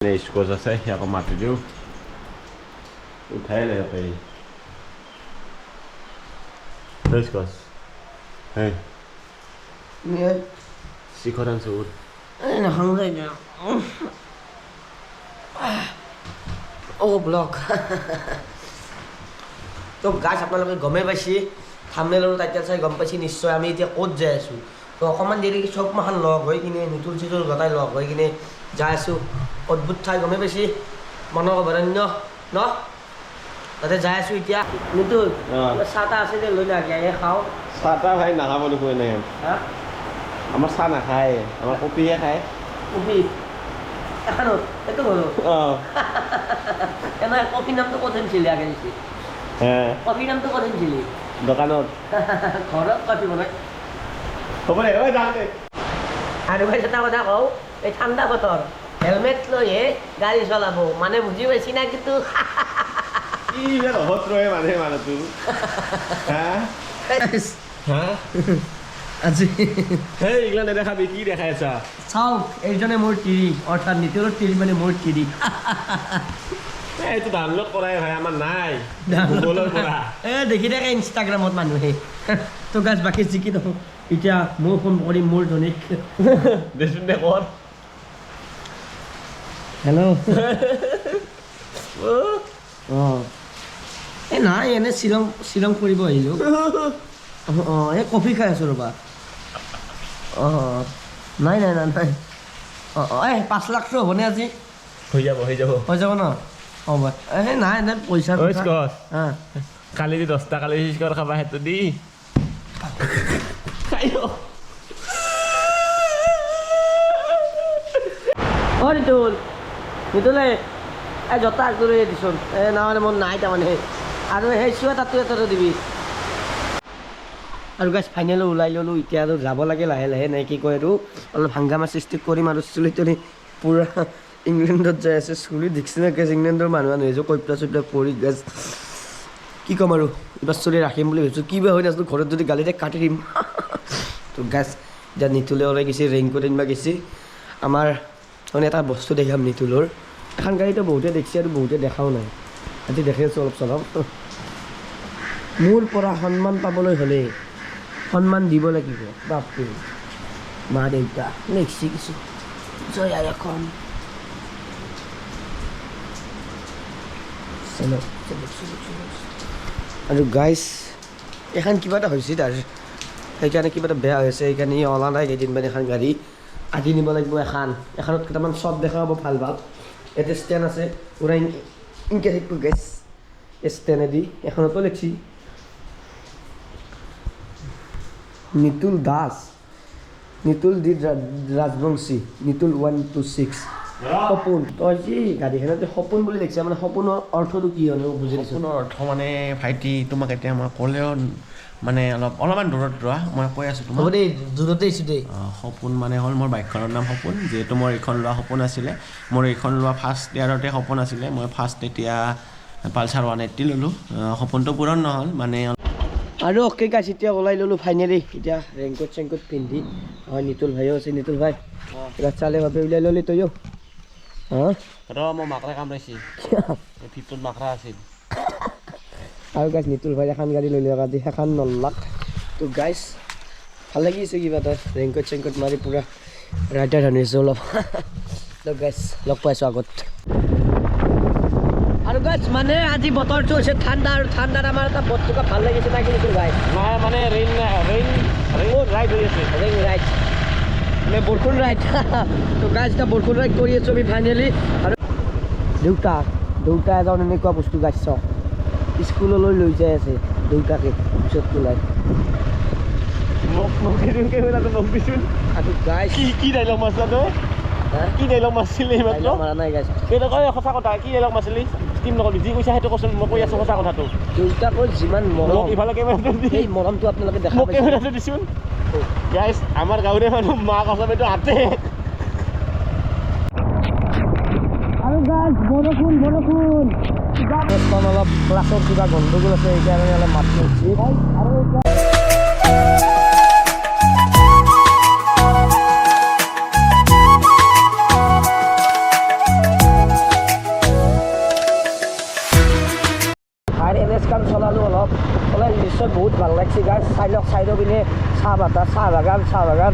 Escos আছে আকৌ মাতি দিওঁ উঠাই লৈ পাৰি Escos hey Yeah. শিখৰ আনছো I'm hungry now. Oh, block. তো গাছ আপোনালোকে গমে পাইছি থাম্বনেইলৰ টাইটেল চাই গম পাইছি নিশ্চয় আমি এতিয়া ক'ত যাই আছোঁ তো অকণমান দেৰি চব মাখান লগ হৈ কিনে নিতুল চিতুল গতাই লগ হৈ কিনে যাই আছোঁ অদ্ভুত ঠাই গমে পাইছি মনৰ অভয়াৰণ্য ন তাতে যাই আছোঁ এতিয়া নিতুল চাহ তাহ আছে যে লৈ নাগে খাওঁ চাহ তাহ ভাই নাখাব দেখোন এনেকৈ হা আমাৰ চাহ নাখায় আমাৰ কপিহে খায় কফি এখানত এইটো হ'ল এনে কফি নামটো ক'ত আনিছিলি আগে দিছি কফি নামটো ক'ত আনিছিলি দোকানত ঘৰত কফি বনাই হ'ব দে ঐ যাওঁ দে আৰু ভাই এটা কথা কওঁ এই ঠাণ্ডা বতৰ হেলমেট লৈহে গাড়ী চলাব মানে বুজি পাইছি না কিন্তু কি যে অভদ্ৰহে মানুহটো হা হা আজি সেই এইগিলা নেদেখাবি কি দেখাই আছা চাওক এইজনে মোৰ তিৰি অৰ্থাৎ নিতুলৰ তিৰি মানে মোৰ তিৰি এইটো ডাউনলোড কৰাই ভাই আমাৰ নাই গুগলৰ পৰা দেখি থাকে ইনষ্টাগ্ৰামত মানুহে তো গাছ বাকী জিকি নহওক এতিয়া মই ফোন কৰিম মোৰ ধনীক দেচোন দে কৰ হেল্ল' অঁ এই নাই এনে শ্বিলং ফুৰিব আহিলোঁ অঁ এই কফি খাই আছোঁ ৰ'বা অঁ নাই অঁ এই 5 লাখটো হ'বনে আজি হৈ যাব হৈ যাব ন হ'ব এই নাই পইচা কালি 10 কালি স্কৰ খাবা সেইটো দি অঁ নিতুলে এই জোতা আগলৈ দিচোন এই নহ'লে মোৰ নাই তাৰমানে আৰু সেই চুৱেটাৰটো এটা দিবি আৰু গাছ ফাইনেলো ওলাই ল'লোঁ এতিয়া আৰু যাব লাগে লাহে লাহে নাই কি কয় আৰু অলপ হাংগামা সৃষ্টি কৰিম আৰু চুলিতনি পূৰা ইংলেণ্ডত যাই আছে চুলি দেখিছে না গেছ ইংলেণ্ডৰ মানুহ আহিছোঁ কৈপলা চৈপলা পৰি গেছ কি ক'ম আৰু এইবাৰ চুলি ৰাখিম বুলি ভাবিছোঁ কি বা হৈ নাছিলোঁ ঘৰত যদি গালি দিয়ে কাটি দিম তো গাছ এতিয়া নিতুলে ওলাই গৈছে ৰেইনকোট আনিব গৈছে আমাৰ মানে এটা বস্তু দেখাম নিতুলৰ এখন গাড়ীটো বহুতে দেখিছে আৰু বহুতে দেখাও নাই আজি দেখি আছোঁ অলপ চলপ মোৰ পৰা সন্মান পাবলৈ হ'লে সন্মান দিব লাগিব বাপৰে মা দেউতা নেক্সি কিছু জয় আই এখন আৰু গাইজ এখন কিবা এটা হৈছে তাৰ সেইকাৰণে কিবা এটা বেয়া হৈছে সেইকাৰণে অলা নাই কেইদিনমান এখন গাড়ী আদি নিব লাগিব এখনত কেইটামান চব দেখা পাব ভাল ইয়াতে ষ্টেণ্ড আছে পূৰা ইনকে থাকিব গেছ ষ্টেণ্ডেদি এখনতো লিখছি নিতুল দাস নিতুল দি ৰাজবংশী নিতুল 126 সপোন তই যি গাড়ীখনতে সপোন বুলি লিখিছে মানে সপোনৰ অৰ্থটো কি হয় বুজি পাইছোঁ সপোনৰ অৰ্থ মানে ভাইটি তোমাক এতিয়া মই ক'লেও মানে অলপমান দূৰত ৰোৱা মই কৈ আছোঁ হ'ব দেই দূৰতে আহিছোঁ দেই সপোন মানে হ'ল মোৰ বাইকখনৰ নাম সপোন যিহেতু মোৰ এইখন লোৱা সপোন আছিলে মোৰ এইখন লোৱা ফাৰ্ষ্ট ইয়াৰতে সপোন আছিলে মই ফাৰ্ষ্ট এতিয়া পালচাৰ 180 ল'লোঁ সপোনটো পূৰণ নহ'ল মানে আৰু অ'কে গাইছ এতিয়া ওলাই ল'লোঁ ফাইনেলি এতিয়া ৰেইনকোট চেংকোট পিন্ধি হয় নিতুল ভাইও আছে নিতুল ভাই কিবা চালে ভাবে উলিয়াই ল'লি তইও মই মাকৰা কামৰাইছি ভিতৰত মাকৰা আছিল আৰু গাইছ নিতুল ভাই এখন গাড়ী লৈ লওক আজি সেইখন 9 লাখ তো গাইছ ভাল লাগিছে কিবা এটা ৰেইনকোট চেংকোট মাৰি পূৰা ৰাইডাৰ ধৰি আছোঁ অলপ তো গাইছ লগ পাইছোঁ আগত আৰু গাইছ মানে আজি বতৰটো হৈছে ঠাণ্ডা আৰু ঠাণ্ডাত আমাৰ এটা বস্তু ভাল লাগিছে না কি নিতুল ভাই নাই মানে ৰেইন ৰাইড হৈ আছে ৰেইন ৰাইড মানে বৰষুণ ৰাইড তো গাইছ এতিয়া বৰষুণ ৰাইড কৰি আছোঁ আমি ফাইনেলি আৰু দেউতা এজন এনেকুৱা বস্তু গাইছ চাওক স্কুললৈ লৈ যাই আছে দেউতাকে পিছত ওলাই আৰু গাইছ কি ডাইলগ মাৰছা তই কি ডাইলগ মাৰছিলি মাত্ৰ মাৰা নাই গাইছ সঁচা কথা কি ডাইলগ মাৰছিলি স্কিম নকৰিবি যি কৈছা সেইটো কচোন মই কৈ আছোঁ সঁচা কথাটো দেউতাকৰ যিমান মৰম ইফালে কেমেৰাটো দি সেই মৰমটো আপোনালোকে দেখা মোক পাইছে কেমেৰাটো দিছোন গাইছ আমাৰ গাঁৱৰে মানুহ মাক আচলতে হাতে আৰু গাইছ বৰষুণ অলপ ক্লাছৰ কিবা গণ্ডগোল আছে সেইকাৰণে অলপ মাত কৰিছে আৰু বাইকখন চলালোঁ অলপ চলাই নিশ্চয় বহুত ভাল লাগিছে গাইজ চাই লওক চাইডৰ পিনে চাহ বাগান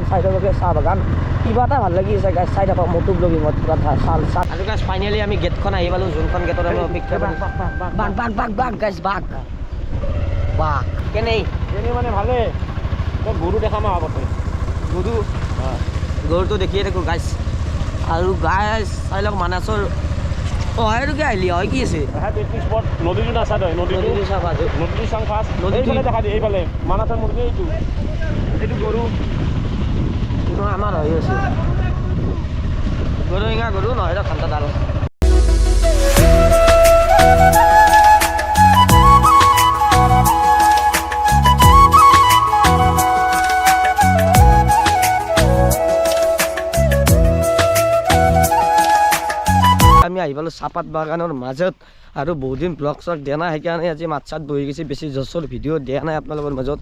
চাইডৰ পিনে চাহ বাগান কিবা এটা ভাল লাগি আছে গাইজ চাই থাকক মোটো ব্লগিঙত পুৰা চাল আৰু গাইজ ফাইনেলি আমি গেটখন আহি পালোঁ যোনখন গেটত আমি অপেক্ষা বাঘ গাইজ বাঘ কেনেই মানে ভালে গৰু দেখা মই আগতে গৰুটো দেখিয়ে থাকোঁ গাইজ আৰু গাইজ চাই লওক মানাছৰ এইটোকে আহিলি হয় কি আছে পিকনিক স্পট নদীটো নাচা তই নদীটো চাং ফাৰ্ষ্ট এইফালে দেখা দিয়ে এইফালে মানাছৰ মুৰ্গী এইটো গৰু আমাৰ হৈ আছে গৰু ইঙা গৰু নহয় ঠাণ্ডাত আৰু আমি আহি পালোঁ চাহপাত বাগানৰ মাজত আৰু বহুত দিন ব্লগ চগ দিয়া নাই সেইকাৰণে আজি মাত চাত বহি গৈছে বেছি জছৰ ভিডিঅ' দিয়া নাই আপোনালোকৰ মাজত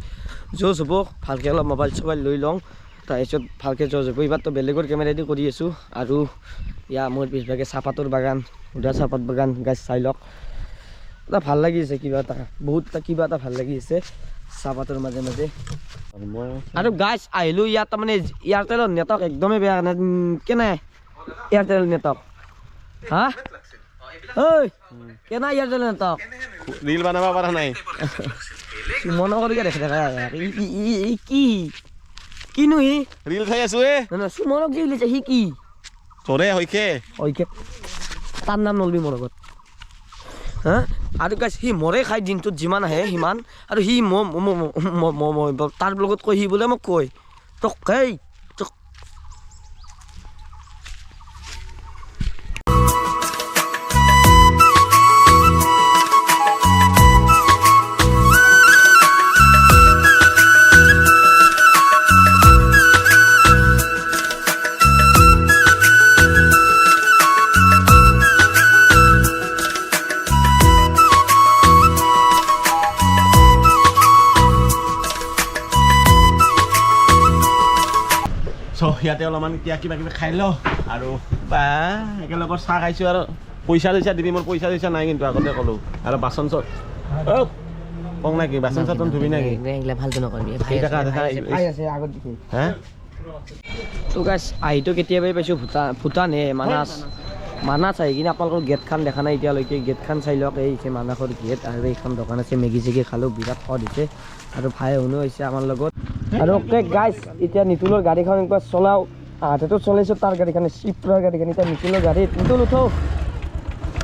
জজ হ'ব ভালকৈ অলপ মোবাইল চবাইল লৈ লওঁ তাৰপিছত ভালকৈ জজ হ'ব এইবাৰতো বেলেগৰ কেমেৰাদি কৰি আছোঁ আৰু ইয়াৰ মোৰ পিছভাগে চাহপাতৰ বাগান সুধা চাহপাত বাগান গাছ চাই লওক এটা ভাল লাগিছে কিবা এটা বহুত কিবা এটা ভাল লাগিছে চাহপাতৰ মাজে মাজে আৰু গাছ আহিলোঁ ইয়াত তাৰমানে এয়াৰটেলৰ নেটৱৰ্ক একদমেই বেয়া কেনে এয়াৰটেল নেটৱৰ্ক হা ঐ কেনা এয়াৰটেল নেটৱৰ্ক ৰীল বনাব পৰা নাই মনৰ কৰিকে দেখি থকা কিনো সি ৰীল চাই আছো সুমনক যি উলিয়াইছে সি কি তোৰে হৈকে তাৰ নাম নলবি মোৰ আগত হা আৰু গাইছ সি মৰে খাই দিনটোত যিমান আহে সিমান আৰু সি তাৰ লগত কৈ সি বোলে মোক কয় তোক এই ইয়াতে অলপমান এতিয়া কিবা কিবি খাই লওঁ আৰু বা একেলগত চাহ খাইছোঁ আৰু পইচা দিবি মোৰ পইচা নাই কিন্তু আগতে ক'লোঁ আৰু বাচন কওঁ নেকি বাচন চাচন ধুবি নেকি ভালটো নকৰিবি তো গাইছ আহিতো কেতিয়াবাই পাইছোঁ ভূটানহে মানাছ আহি কিনে আপোনালোকৰ গেটখন দেখা নাই এতিয়ালৈকে গেটখন চাই লওক এই হৈছে মানাছৰ গেট আৰু এইখন দোকান আছে মেগী চেগি খালোঁ বিৰাট সোৱাদ হৈছে আৰু ভাই শুনো হৈছে আমাৰ লগত আৰু অ'কে গাইছ এতিয়া নিতুলৰ গাড়ীখন একবাৰ চলাওঁ হাতেতো চলাইছোঁ তাৰ গাড়ীখন চিফ্টৰ গাড়ীখন এতিয়া নিতুলৰ গাড়ীত নিতুল উঠো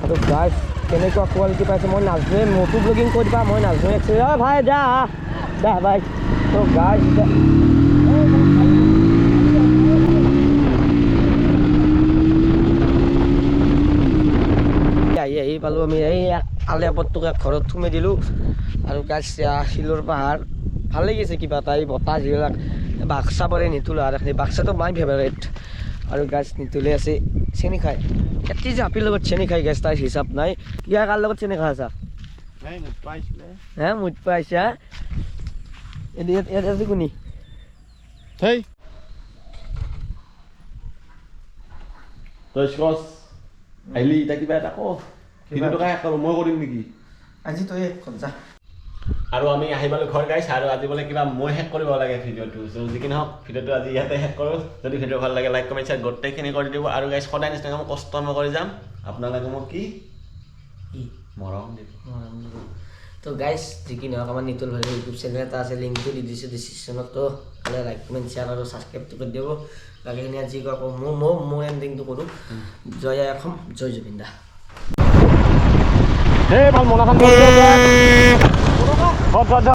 আৰু গাইছ কেনেকুৱা কোৱালিটি পাইছে মই নাজনোৱে মোটো ব্লগিং কৰি দিবা মই নাজনোৱে একচুৱেলি ভাই যা ভাই তো গাইছ আহি পালোঁ আমি এই আলিয়া পট্টুকে ঘৰত সোমাই দিলোঁ আৰু গাছ শিলৰ পাহাৰ ভাল লাগিছে কিবা এটা এই বতাহ যিবিলাক বাক্সা পৰে নিতুল আৰু বাক্সাটো মাই ফেভাৰেট আৰু গাছ নিতুলে আছে চেনি খাই এটি যে আপীৰ লগত চেনি খাই গাছ তাৰ হিচাপ নাই কিয় কাৰ লগত চেনি খাই আছা হে মুঠ পাইছা ইয়াত কোনি আহিলি এতিয়া কিবা এটা মই কৰিম নেকি আজি তই যা আৰু আমি আহি পালোঁ ঘৰ গাইছ আৰু আজি বোলে কিবা মই শেষ কৰিব লাগে ভিডিঅ'টো যি কি নহওক ভিডিঅ'টো আজি ইয়াতে শেষ কৰোঁ যদি ভিডিঅ' ভাল লাগে লাইক কমেণ্ট শ্বেয়াৰ গোটেইখিনি কৰি দিব আৰু গাইছ সদায় নিচিনাকৈ মই কষ্ট নকৰি যাম আপোনালোকে মোক কি মৰম দিব তো গাইছ যি কি নহওক আমাৰ নিতুল ভাইৰ ইউটিউব চেনেল এটা আছে লিংকটো দি দিছোঁ ডিছক্ৰিপশ্যনত তো খালি লাইক কমেণ্ট শ্বেয়াৰ আৰু ছাবস্ক্ৰাইবটো কৰি দিব বাকীখিনি আজি কওঁ মোৰ এণ্ডিংটো কৰোঁ জয় আই অসম জয় জুবিন দা ভাল মনাখন